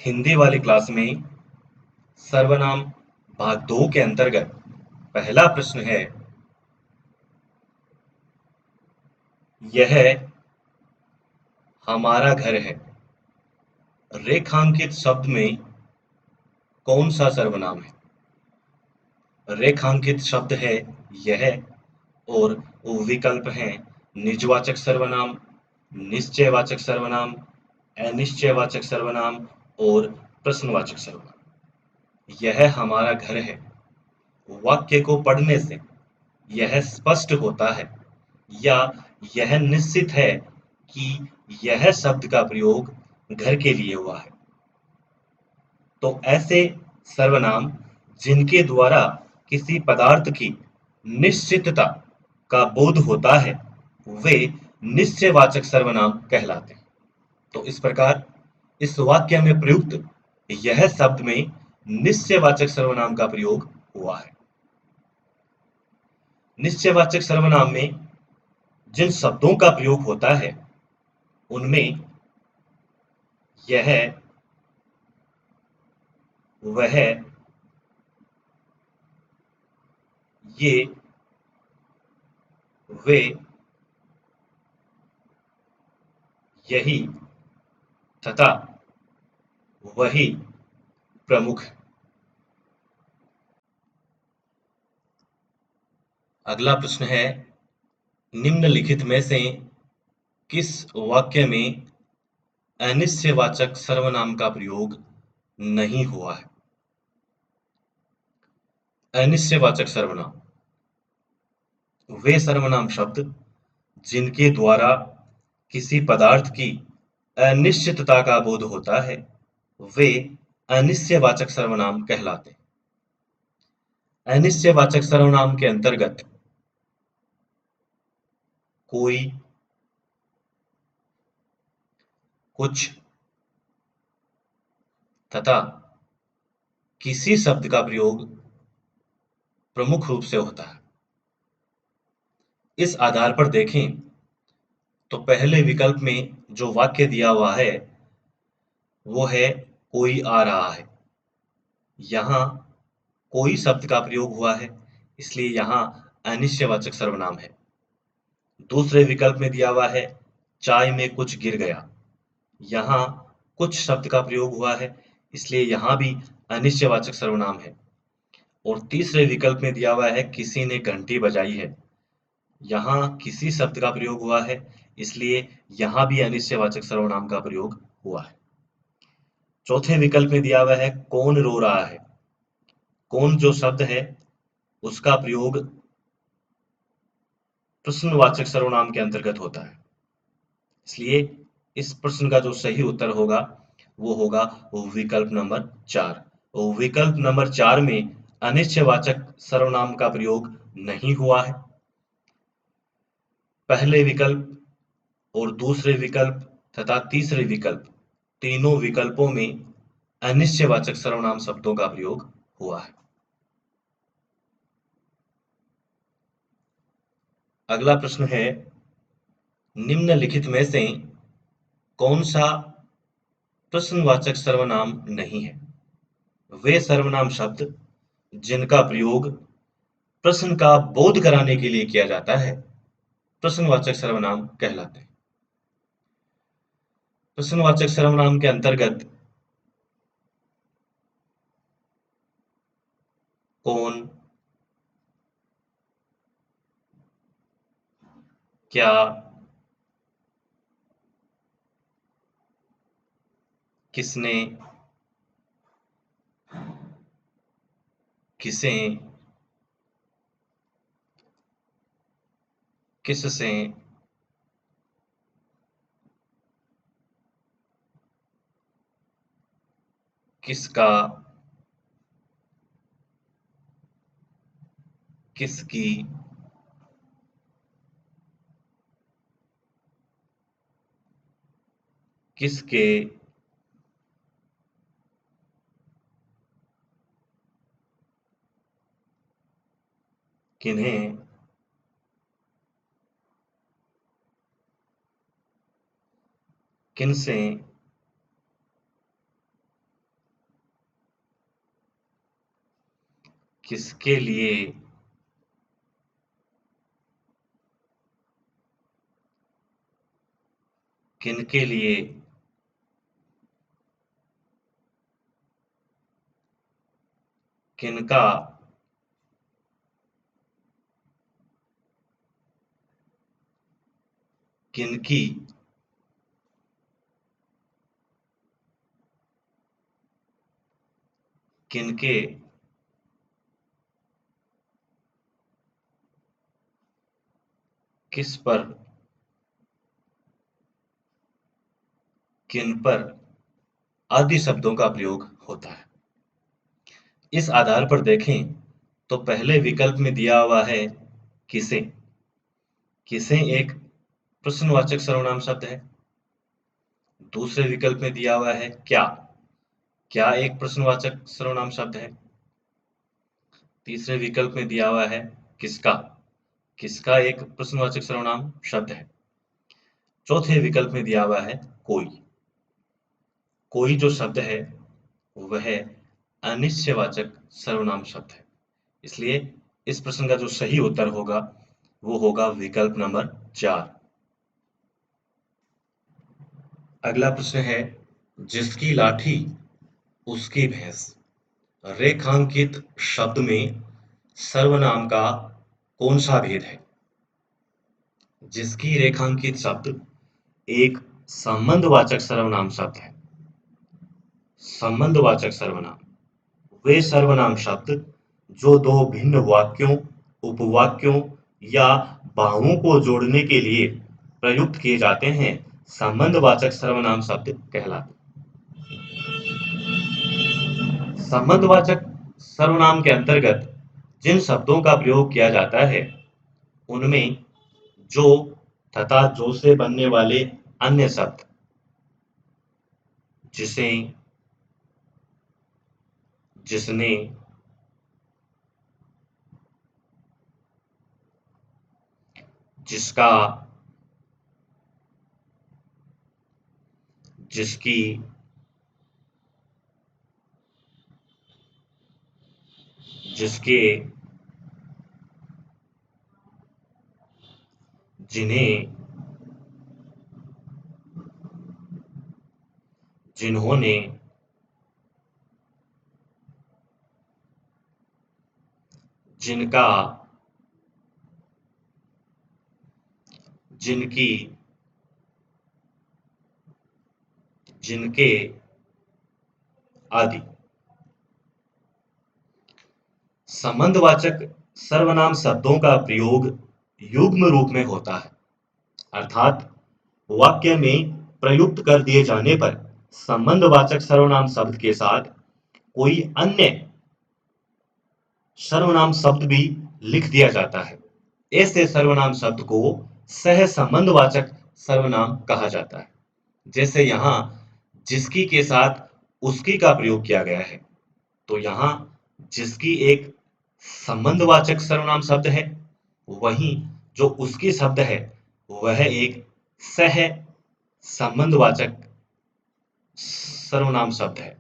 हिंदी वाली क्लास में सर्वनाम भाग 2 के अंतर्गत पहला प्रश्न है, यह हमारा घर है। रेखांकित शब्द में कौन सा सर्वनाम है? रेखांकित शब्द है यह और विकल्प हैं निजवाचक सर्वनाम, निश्चयवाचक सर्वनाम, अनिश्चयवाचक सर्वनाम और प्रश्नवाचक सर्वनाम। यह हमारा घर है वाक्य को पढ़ने से यह स्पष्ट होता है या यह निश्चित है कि यह शब्द का प्रयोग घर के लिए हुआ है। तो ऐसे सर्वनाम जिनके द्वारा किसी पदार्थ की निश्चितता का बोध होता है वे निश्चयवाचक सर्वनाम कहलाते हैं। तो इस प्रकार इस वाक्य में प्रयुक्त यह शब्द में निश्चयवाचक सर्वनाम का प्रयोग हुआ है। निश्चयवाचक सर्वनाम में जिन शब्दों का प्रयोग होता है उनमें यह, वह, ये, वे, यही तथा वही प्रमुख है। अगला प्रश्न है, निम्नलिखित में से किस वाक्य में अनिश्चयवाचक सर्वनाम का प्रयोग नहीं हुआ है? अनिश्चयवाचक सर्वनाम वे सर्वनाम शब्द जिनके द्वारा किसी पदार्थ की अनिश्चितता का बोध होता है वे अनिश्चयवाचक सर्वनाम कहलाते हैं। अनिश्चयवाचक सर्वनाम के अंतर्गत कोई, कुछ तथा किसी शब्द का प्रयोग प्रमुख रूप से होता है। इस आधार पर देखें तो पहले विकल्प में जो वाक्य दिया हुआ है वो है कोई आ रहा है। यहाँ कोई शब्द का प्रयोग हुआ है इसलिए यहाँ अनिश्चयवाचक सर्वनाम है। दूसरे विकल्प में दिया हुआ है चाय में कुछ गिर गया। यहाँ कुछ शब्द का प्रयोग हुआ है इसलिए यहाँ भी अनिश्चयवाचक सर्वनाम है। और तीसरे विकल्प में दिया हुआ है किसी ने घंटी बजाई है। यहाँ किसी शब्द का प्रयोग हुआ है इसलिए यहाँ भी अनिश्चयवाचक सर्वनाम का प्रयोग हुआ है। चौथे विकल्प में दिया हुआ है कौन रो रहा है। कौन जो शब्द है उसका प्रयोग प्रश्नवाचक सर्वनाम के अंतर्गत होता है इसलिए इस प्रश्न का जो सही उत्तर होगा वो होगा विकल्प नंबर 4। विकल्प नंबर 4 में अनिश्चयवाचक सर्वनाम का प्रयोग नहीं हुआ है। पहले विकल्प और दूसरे विकल्प तथा तीसरे विकल्प तीनों विकल्पों में अनिश्चयवाचक सर्वनाम शब्दों का प्रयोग हुआ है। अगला प्रश्न है, निम्नलिखित में से कौन सा प्रश्नवाचक सर्वनाम नहीं है? वे सर्वनाम शब्द जिनका प्रयोग प्रश्न का बोध कराने के लिए किया जाता है प्रश्नवाचक सर्वनाम कहलाते हैं। प्रश्नवाचक सर्वनाम के अंतर्गत कौन, क्या, किसने, किसे, किससे, किसका, किसकी, किसके, किन्हें, किनसे, किसके लिए, किनके लिए, किनका, किनकी, किनके, किस पर, किन पर आदि शब्दों का प्रयोग होता है। इस आधार पर देखें तो पहले विकल्प में दिया हुआ है किसे। किसे एक प्रश्नवाचक सर्वनाम शब्द है। दूसरे विकल्प में दिया हुआ है क्या। क्या एक प्रश्नवाचक सर्वनाम शब्द है। तीसरे विकल्प में दिया हुआ है किसका। किसका एक प्रश्नवाचक सर्वनाम शब्द है। चौथे विकल्प में दिया हुआ है कोई। कोई जो शब्द है वह अनिश्चयवाचक सर्वनाम शब्द है। इसलिए इस प्रश्न का जो सही उत्तर होगा वो होगा विकल्प नंबर 4। अगला प्रश्न है जिसकी लाठी उसकी भैंस। रेखांकित शब्द में सर्वनाम का कौन सा भेद है। जिसकी रेखांकित शब्द एक संबंधवाचक सर्वनाम शब्द है। संबंधवाचक सर्वनाम वे सर्वनाम शब्द जो दो भिन्न वाक्यों, उपवाक्यों या भावों को जोड़ने के लिए प्रयुक्त किए जाते हैं, संबंधवाचक सर्वनाम शब्द कहलाते हैं। संबंधवाचक सर्वनाम के अंतर्गत जिन शब्दों का प्रयोग किया जाता है उनमें जो तथा जो से बनने वाले अन्य शब्द, जिसे, जिसने, जिसका, जिसकी, जिसके, जिन्हें, जिन्होंने, जिनका, जिनकी, जिनके आदि। संबंधवाचक सर्वनाम शब्दों का प्रयोग युग्म रूप में होता है, अर्थात वाक्य में प्रयुक्त कर दिए जाने पर संबंधवाचक सर्वनाम शब्द के साथ कोई अन्य सर्वनाम शब्द भी लिख दिया जाता है। ऐसे सर्वनाम शब्द को सह संबंधवाचक सर्वनाम कहा जाता है। जैसे यहाँ जिसकी के साथ उसकी का प्रयोग किया गया है, तो यहाँ जिसकी एक संबंधवाचक सर्वनाम शब्द है, वहीं जो उसकी शब्द है वह एक सह संबंधवाचक सर्वनाम शब्द है।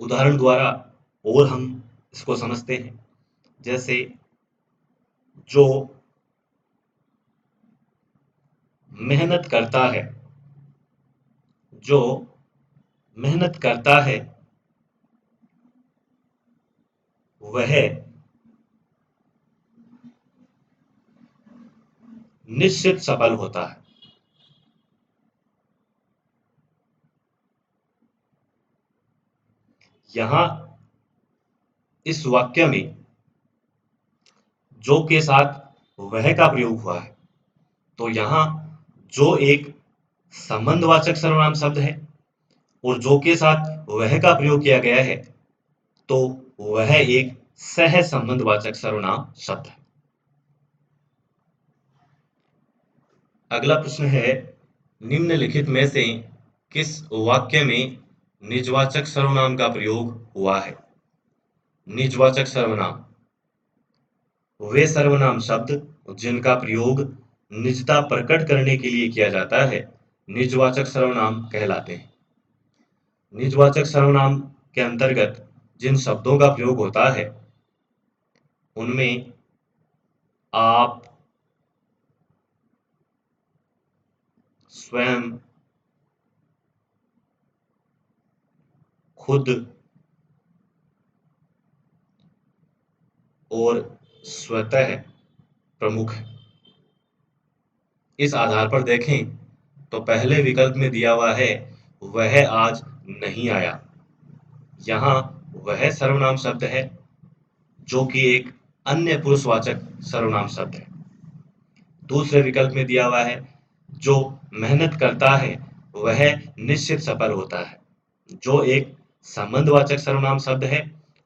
उदाहरण द्वारा और हम इसको समझते हैं। जैसे जो मेहनत करता है, जो मेहनत करता है वह निश्चित सफल होता है। यहाँ इस वाक्य में जो के साथ वह का प्रयोग हुआ है, तो यहाँ जो एक संबंधवाचक सर्वनाम शब्द है और जो के साथ वह का प्रयोग किया गया है, तो वह एक सह संबंधवाचक सर्वनाम शब्द है। अगला प्रश्न है निम्नलिखित में से किस वाक्य में निजवाचक सर्वनाम का प्रयोग हुआ है। निजवाचक सर्वनाम वे सर्वनाम शब्द जिनका प्रयोग निजता प्रकट करने के लिए किया जाता है, निजवाचक सर्वनाम कहलाते हैं। निजवाचक सर्वनाम के अंतर्गत जिन शब्दों का प्रयोग होता है उनमें आप, स्वयं, खुद और स्वतः प्रमुख है। इस आधार पर देखें तो पहले विकल्प में दिया हुआ है वह आज नहीं आया। यहाँ वह सर्वनाम शब्द है जो कि एक अन्य पुरुषवाचक सर्वनाम शब्द है। दूसरे विकल्प में दिया हुआ है जो मेहनत करता है वह निश्चित सफल होता है, जो एक संबंधवाचक सर्वनाम शब्द है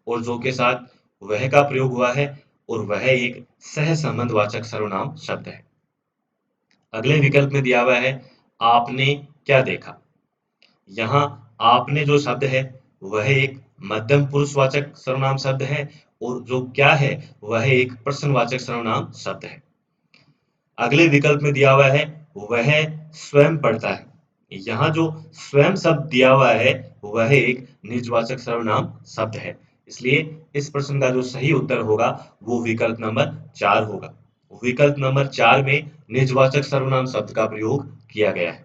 और जो के साथ वह का प्रयोग हुआ है और वह एक सह संबंधवाचक सर्वनाम शब्द है। अगले विकल्प में दिया हुआ है आपने क्या देखा। यहाँ आपने जो शब्द है वह एक मध्यम पुरुषवाचक सर्वनाम शब्द है और जो क्या है वह एक प्रश्नवाचक सर्वनाम शब्द है। अगले विकल्प में दिया हुआ है वह स्वयं पढ़ता है। यहाँ जो स्वयं शब्द दिया हुआ है वह एक निजवाचक सर्वनाम शब्द है। इसलिए इस प्रश्न का जो सही उत्तर होगा वो विकल्प नंबर 4 होगा। विकल्प नंबर 4 में निजवाचक सर्वनाम शब्द का प्रयोग किया गया है।